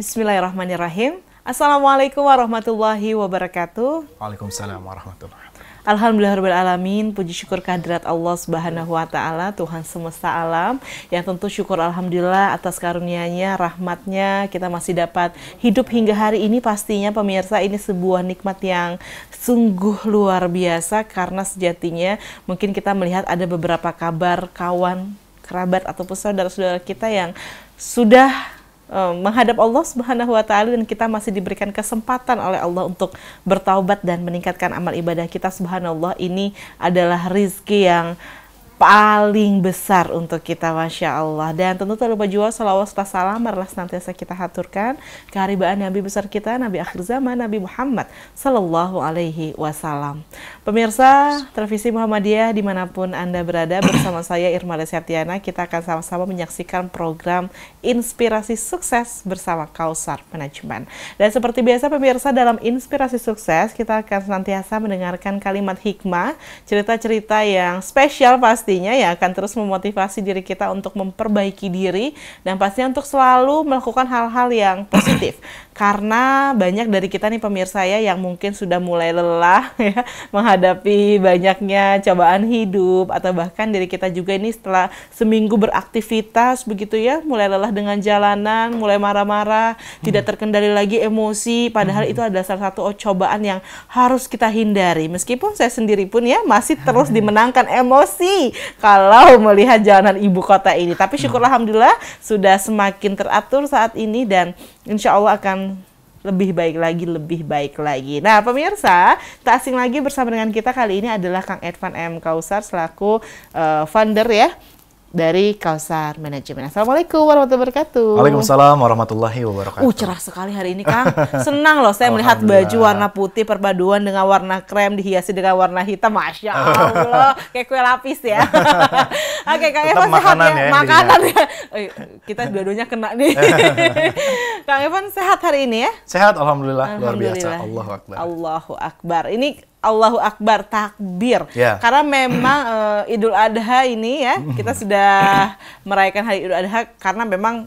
Bismillahirrahmanirrahim. Assalamualaikum warahmatullahi wabarakatuh. Waalaikumsalam warahmatullahi wabarakatuh. Alhamdulillahirrahmanirrahim. Puji syukur kehadirat Allah Subhanahu wa Ta'ala, Tuhan semesta alam, yang tentu syukur alhamdulillah atas karunia-Nya, rahmat-Nya kita masih dapat hidup hingga hari ini. Pastinya pemirsa, ini sebuah nikmat yang sungguh luar biasa, karena sejatinya mungkin kita melihat ada beberapa kabar kawan, kerabat ataupun saudara-saudara kita yang sudah menghadap Allah Subhanahu wa Ta'ala, dan kita masih diberikan kesempatan oleh Allah untuk bertaubat dan meningkatkan amal ibadah kita. Subhanallah, ini adalah rizki yang paling besar untuk kita, Masya Allah. Dan tentu tak lupa juga salawat serta salam adalah senantiasa kita haturkan keharibaan Nabi besar kita, Nabi akhir zaman, Nabi Muhammad Sallallahu Alaihi Wasallam. Pemirsa Televisi Muhammadiyah dimanapun Anda berada, bersama saya Irma Septiana, kita akan sama-sama menyaksikan program Inspirasi Sukses bersama Kausar Manajemen. Dan seperti biasa pemirsa, dalam Inspirasi Sukses kita akan senantiasa mendengarkan kalimat hikmah, cerita-cerita yang spesial pastinya, yang akan terus memotivasi diri kita untuk memperbaiki diri, dan pastinya untuk selalu melakukan hal-hal yang positif. Karena banyak dari kita nih pemirsa ya, yang mungkin sudah mulai lelah ya, menghadapi banyaknya cobaan hidup, atau bahkan diri kita juga ini setelah seminggu beraktivitas begitu ya, mulai lelah dengan jalanan, mulai marah-marah, tidak terkendali lagi emosi, padahal itu adalah salah satu cobaan yang harus kita hindari. Meskipun saya sendiri pun ya masih terus dimenangkan emosi kalau melihat jalanan ibu kota ini, tapi syukur alhamdulillah sudah semakin teratur saat ini, dan insya Allah akan lebih baik lagi. Nah pemirsa, tak asing lagi bersama dengan kita kali ini adalah Kang Edvan M. Kausar selaku founder ya dari Kausar Manajemen. Assalamualaikum warahmatullahi wabarakatuh. Waalaikumsalam warahmatullahi wabarakatuh. Cerah sekali hari ini, Kang. Senang loh saya melihat baju warna putih perpaduan dengan warna krem dihiasi dengan warna hitam. Masya Allah, kayak kue lapis ya. Oke, Kang Evan sehat ya? Makanan ya. Kita dua-duanya kena nih. Kang Evan sehat hari ini ya? Sehat, alhamdulillah. Luar biasa. Allahu Akbar. Allahu Akbar. Ini Allahu Akbar, takbir. Yeah. Karena memang Idul Adha ini ya, kita sudah merayakan hari Idul Adha, karena memang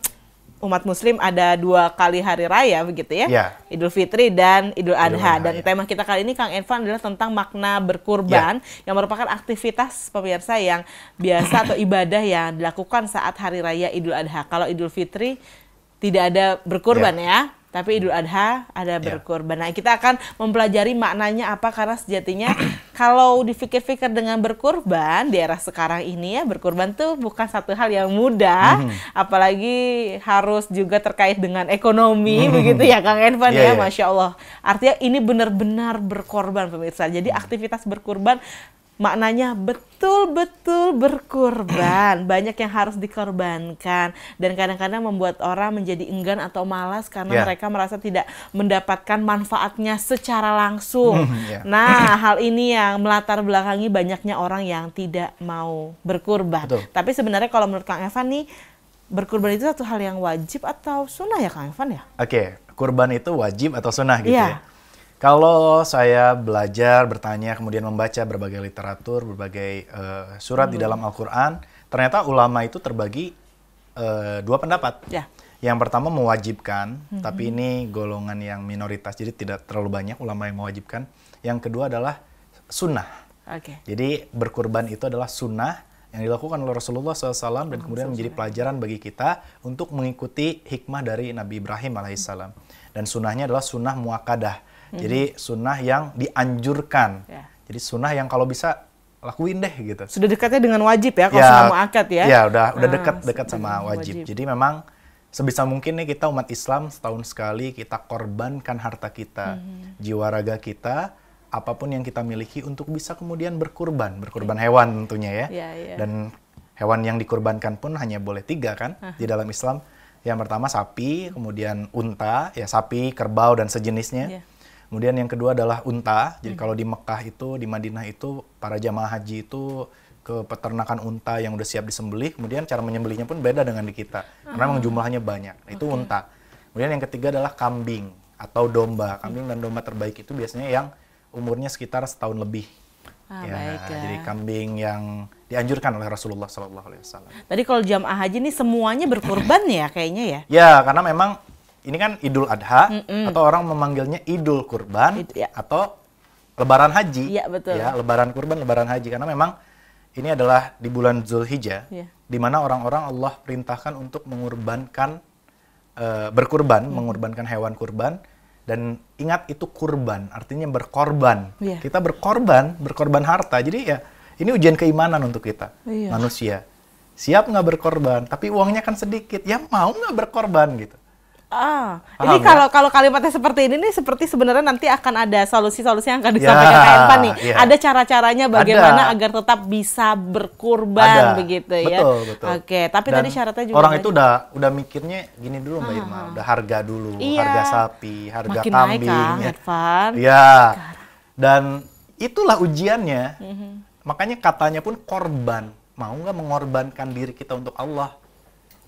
umat muslim ada 2 kali hari raya begitu ya. Yeah. Idul Fitri dan Idul Adha. Dan tema kita kali ini Kang Edvan adalah tentang makna berkurban, yang merupakan aktivitas pemirsa yang biasa atau ibadah yang dilakukan saat hari raya Idul Adha. Kalau Idul Fitri tidak ada berkurban ya, tapi Idul Adha ada berkurban. Nah, kita akan mempelajari maknanya apa, karena sejatinya kalau dipikir-pikir dengan berkurban di era sekarang ini ya, berkurban tuh bukan satu hal yang mudah, apalagi harus juga terkait dengan ekonomi begitu ya Kang Edvan ya, Masya Allah. Artinya ini benar-benar berkorban pemirsa. Jadi aktivitas berkurban maknanya betul-betul berkorban, banyak yang harus dikorbankan, dan kadang-kadang membuat orang menjadi enggan atau malas karena mereka merasa tidak mendapatkan manfaatnya secara langsung. Nah, hal ini yang melatar belakangi banyaknya orang yang tidak mau berkurban. Tapi sebenarnya kalau menurut Kang Evan nih, berkurban itu satu hal yang wajib atau sunnah ya Kang Evan ya? Oke, kurban itu wajib atau sunnah gitu ya? Kalau saya belajar, bertanya, kemudian membaca berbagai literatur, berbagai surat di dalam Al-Quran, ternyata ulama itu terbagi 2 pendapat. Yang pertama mewajibkan, tapi ini golongan yang minoritas, jadi tidak terlalu banyak ulama yang mewajibkan. Yang kedua adalah sunnah. Jadi berkurban itu adalah sunnah yang dilakukan oleh Rasulullah SAW, dan kemudian menjadi pelajaran bagi kita untuk mengikuti hikmah dari Nabi Ibrahim alaihissalam. Dan sunnahnya adalah sunnah muakkadah. Jadi sunnah yang dianjurkan. Jadi sunnah yang kalau bisa lakuin deh gitu. Sudah dekatnya dengan wajib ya, kalau sunnah muakkad ya? Ya, udah dekat sama wajib. Jadi memang sebisa mungkin nih kita umat Islam setahun sekali kita korbankan harta kita, jiwa raga kita, apapun yang kita miliki untuk bisa kemudian berkurban hewan tentunya ya. Dan hewan yang dikurbankan pun hanya boleh 3 kan di dalam Islam. Yang pertama sapi, kemudian unta, ya sapi, kerbau dan sejenisnya. Kemudian yang kedua adalah unta. Jadi kalau di Mekah itu, di Madinah itu, para jamaah haji itu ke peternakan unta yang udah siap disembelih. Kemudian cara menyembelihnya pun beda dengan di kita, karena memang jumlahnya banyak. Itu unta. Kemudian yang ketiga adalah kambing atau domba. Kambing dan domba terbaik itu biasanya yang umurnya sekitar setahun lebih. Jadi kambing yang dianjurkan oleh Rasulullah SAW. Tadi kalau jamaah haji ini semuanya berkurban ya kayaknya ya? Ya, karena memang ini kan Idul Adha, atau orang memanggilnya Idul Kurban, atau Lebaran Haji. Iya, betul. Ya, Lebaran Kurban, Lebaran Haji. Karena memang ini adalah di bulan Zulhijjah, di mana orang-orang Allah perintahkan untuk mengorbankan, berkurban, mengorbankan hewan kurban. Dan ingat, itu kurban, artinya berkorban. Kita berkorban harta. Jadi ya, ini ujian keimanan untuk kita, manusia. Siap nggak berkorban, tapi uangnya kan sedikit. Ya mau nggak berkorban gitu. Ini kalau kalimatnya seperti ini nih, seperti sebenarnya nanti akan ada solusi-solusi yang akan disampaikan Kak Irfan nih. Ada cara-caranya bagaimana agar tetap bisa berkurban begitu ya. Betul. Oke, tapi dan tadi syaratnya juga orang itu udah mikirnya gini dulu Mbak Irma, udah harga dulu, harga sapi, harga makin kambing, naik, Kang Irfan. Dan itulah ujiannya. Makanya katanya pun korban. Mau nggak mengorbankan diri kita untuk Allah?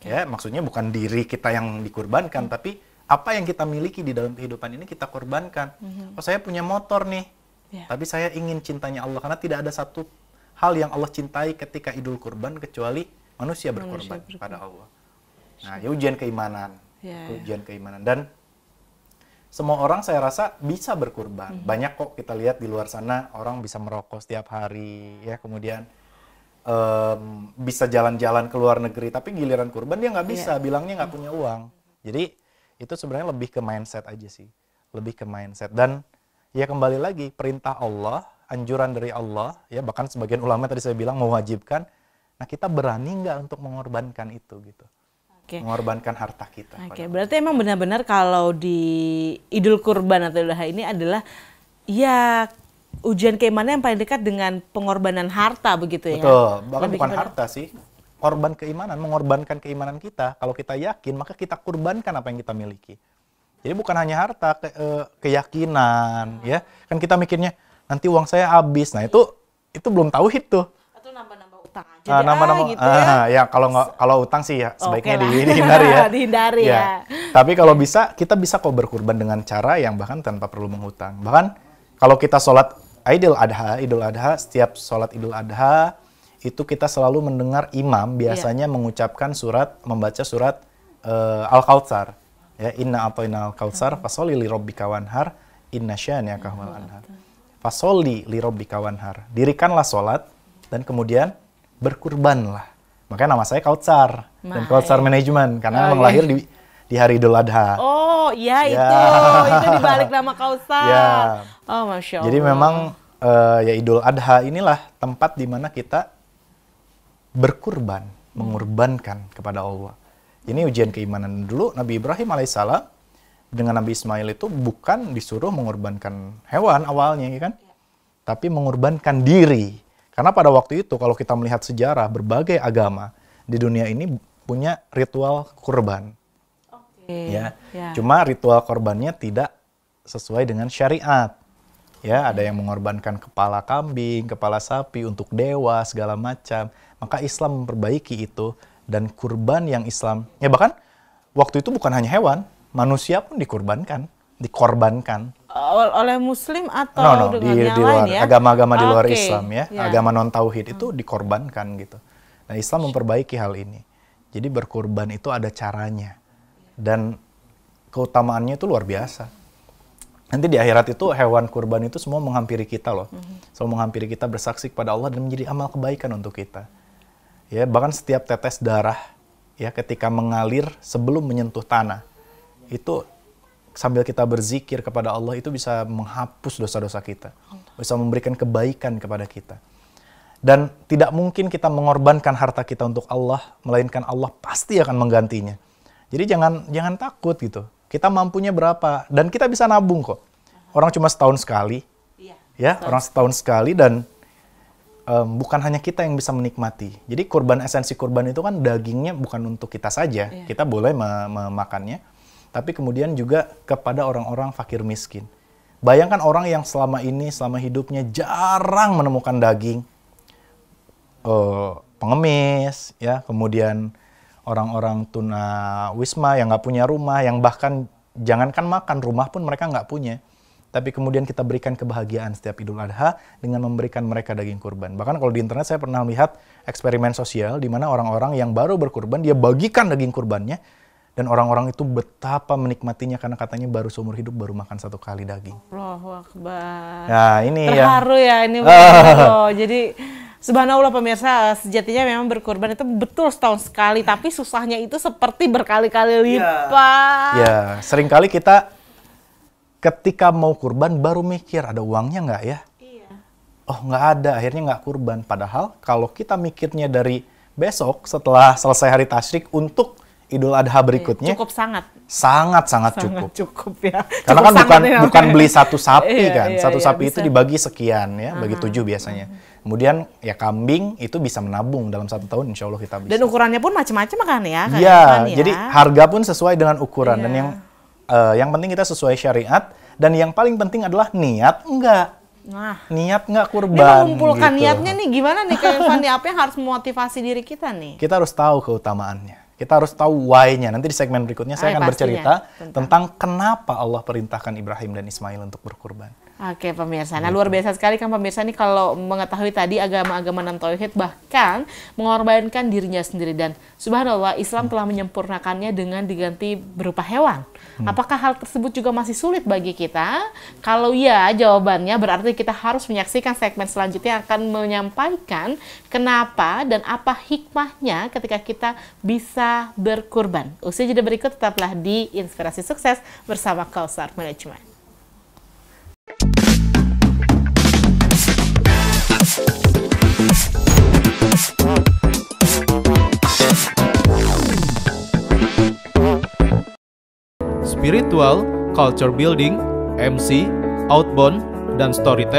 Ya, maksudnya bukan diri kita yang dikorbankan, tapi apa yang kita miliki di dalam kehidupan ini kita korbankan. Oh, saya punya motor nih, tapi saya ingin cintanya Allah, karena tidak ada satu hal yang Allah cintai ketika Idul Kurban kecuali manusia berkorban kepada Allah. Nah, ya ujian keimanan, ujian keimanan. Dan semua orang saya rasa bisa berkurban. Banyak kok kita lihat di luar sana orang bisa merokok setiap hari, ya, kemudian bisa jalan-jalan ke luar negeri, tapi giliran kurban dia nggak bisa, bilangnya nggak punya uang. Jadi itu sebenarnya lebih ke mindset aja sih, lebih ke mindset. Dan ya kembali lagi, perintah Allah, anjuran dari Allah, ya bahkan sebagian ulama tadi saya bilang mewajibkan. Nah, kita berani nggak untuk mengorbankan itu gitu, mengorbankan harta kita. Berarti emang benar-benar kalau di Idul Kurban atau Idul Adha ini adalah ya ujian keimanan yang paling dekat dengan pengorbanan harta begitu ya. Betul, bahkan bukan harta sih. Korban keimanan, mengorbankan keimanan kita. Kalau kita yakin, maka kita kurbankan apa yang kita miliki. Jadi bukan hanya harta, keyakinan, ya. Kan kita mikirnya nanti uang saya habis. Nah, itu belum tauhid tuh. Atau nambah-nambah utang aja. Gitu ya kalau utang sih ya sebaiknya dihindari ya. Dihindari ya. Tapi kalau bisa, kita bisa kok berkurban dengan cara yang bahkan tanpa perlu menghutang. Bahkan kalau kita sholat Idul Adha, setiap sholat Idul Adha itu kita selalu mendengar imam biasanya membaca surat Al-Kautsar. Ya, inna a'tainal kautsar fasholli li rabbika wanhar inna syani'aka huwal abtar. Fasholli li rabbika wanhar. Dirikanlah sholat dan kemudian berkurbanlah. Makanya nama saya Kautsar dan Kautsar Management karena memang lahir di hari Idul Adha. Oh iya, itu dibalik nama Kautsar. Oh, Masya Allah. Jadi memang ya Idul Adha inilah tempat di mana kita berkurban, mengorbankan kepada Allah. Ini ujian keimanan. Dulu Nabi Ibrahim alaihissalam dengan Nabi Ismail itu bukan disuruh mengorbankan hewan awalnya, ya kan? Tapi mengorbankan diri. Karena pada waktu itu kalau kita melihat sejarah, berbagai agama di dunia ini punya ritual kurban. Cuma ritual korbannya tidak sesuai dengan syariat. Ya, ada yang mengorbankan kepala kambing, kepala sapi untuk dewa segala macam. Maka Islam memperbaiki itu, dan kurban yang Islam, ya bahkan waktu itu bukan hanya hewan, manusia pun dikorbankan. Oleh Muslim atau dengan yang luar, lain ya? Agama-agama di luar Islam ya, agama non tauhid itu dikorbankan gitu. Nah, Islam memperbaiki hal ini. Jadi berkorban itu ada caranya. Dan keutamaannya itu luar biasa. Nanti di akhirat itu hewan kurban itu semua menghampiri kita loh. Semua menghampiri kita, bersaksi kepada Allah dan menjadi amal kebaikan untuk kita. Ya, bahkan setiap tetes darah ya ketika mengalir sebelum menyentuh tanah, itu sambil kita berzikir kepada Allah itu bisa menghapus dosa-dosa kita. Bisa memberikan kebaikan kepada kita. Dan tidak mungkin kita mengorbankan harta kita untuk Allah, melainkan Allah pasti akan menggantinya. Jadi jangan takut gitu. Kita mampunya berapa, dan kita bisa nabung kok. Orang cuma setahun sekali, orang setahun sekali, dan bukan hanya kita yang bisa menikmati. Jadi esensi kurban itu kan dagingnya bukan untuk kita saja, kita boleh memakannya, tapi kemudian juga kepada orang-orang fakir miskin. Bayangkan orang yang selama hidupnya jarang menemukan daging, pengemis, ya, kemudian orang-orang tuna wisma yang nggak punya rumah, yang bahkan jangankan makan, rumah pun mereka nggak punya. Tapi kemudian kita berikan kebahagiaan setiap Idul Adha dengan memberikan mereka daging kurban. Bahkan kalau di internet saya pernah lihat eksperimen sosial di mana orang-orang yang baru berkurban, dia bagikan daging kurbannya Dan orang-orang itu betapa menikmatinya karena katanya baru seumur hidup baru makan 1 kali daging. Allahu Akbar. Nah, ini terharu ya ini. Oh, jadi subhanallah pemirsa, sejatinya memang berkurban itu betul setahun sekali, tapi susahnya itu seperti berkali-kali lipat. Ya, seringkali kita ketika mau kurban baru mikir ada uangnya nggak ya? Iya. Oh, nggak ada, akhirnya nggak kurban. Padahal kalau kita mikirnya dari besok setelah selesai hari tasyrik untuk Idul Adha berikutnya, cukup sangat cukup. Cukup ya. Karena cukup kan bukan beli satu sapi kan, satu sapi itu dibagi sekian ya, bagi 7 biasanya. Kemudian ya kambing itu bisa menabung dalam 1 tahun, insya Allah kita bisa. Dan ukurannya pun macam-macam kan ya? Iya, jadi harga pun sesuai dengan ukuran dan yang penting kita sesuai syariat dan yang paling penting adalah niat niat nggak kurban. Ini mengumpulkan niatnya nih gimana nih Kak Irfan? Apa yang harus memotivasi diri kita nih? Kita harus tahu keutamaannya. Kita harus tahu why-nya. Nanti di segmen berikutnya saya akan bercerita tentang kenapa Allah perintahkan Ibrahim dan Ismail untuk berkurban. Oke pemirsa, nah luar biasa sekali kan pemirsa ini kalau mengetahui tadi agama-agama non-tauhid bahkan mengorbankan dirinya sendiri dan subhanallah Islam telah menyempurnakannya dengan diganti berupa hewan. Apakah hal tersebut juga masih sulit bagi kita? Kalau ya jawabannya berarti kita harus menyaksikan segmen selanjutnya yang akan menyampaikan kenapa dan apa hikmahnya ketika kita bisa berkurban. Usai jeda berikut tetaplah di Inspirasi Sukses bersama Kausar Manajemen. Spiritual, culture building, MC, outbound, dan storytelling.